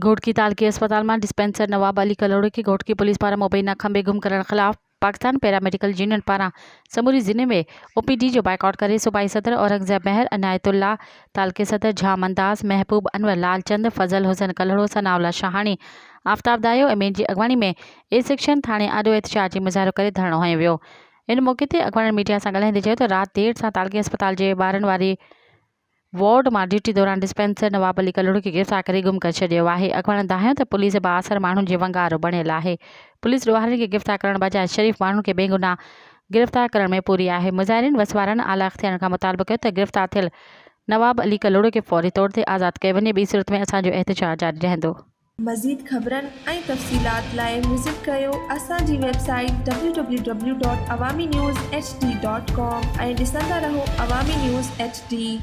घोटकी तालुके अस्पताल में डिस्पेंसर नवाब अली कलोड़े की घोटकी पुलिस पारा मुबैना खंबे गुम करण खिलाफ पाकिस्तान पैरामेडिकल यूनियन पारा समूरी ज़िले में ओपीडी जो बाइकआउट करे सूबाई सदर औरंगजेब महर अनायतुल्ला तालुके सदर झाम अंदाज महबूब अनवर लालचंद फजल हुसैन कलड़ो सनाउल्ला शाहानी आफ्ताब दायो एमेन की अगवानी में ए सेक्शन थाने आडो एहतजाजी मुज़ाहिरो करे धरणो हयो वियो। इन मौके ते अगवानी मीडिया से ॻाल्हाईंदे चयो त रात देर से तालुके अस्पताल के ॿारनि वारी वार्ड में ड्यूटी दौरान डिस्पेंसर नवाब अली कलोड़े की गिरफ्तार करे गुम कर छॾियो आहे। अगवाणनि दाहियो त पुलिस बाअसर माण्हुनि जी वंगार बणियल आहे। पुलिस ॾोहारियुनि खे गिरफ्तार करण बजाय शरीफ़ माण्हुनि खे बेगुनाह गिरफ्तार करण में पूरी आहे। मुज़ाहिरीन वसवारनि आला अख्तियारनि खां मुतालबो कयो त गिरफ्तार थियल नवाब अली कलोड़े के फौरी तौर ते आज़ाद कयो वञे, ॿी सूरत में असांजो एहतजाज जारी रहंदो। मज़ीद ख़बरनि ऐं तफ़सीलात लाइ विज़िट कयो असांजी वेबसाइट www.awamiNewsHD.com ऐं ॾिसंदा रहो अवामी न्यूज़ HD।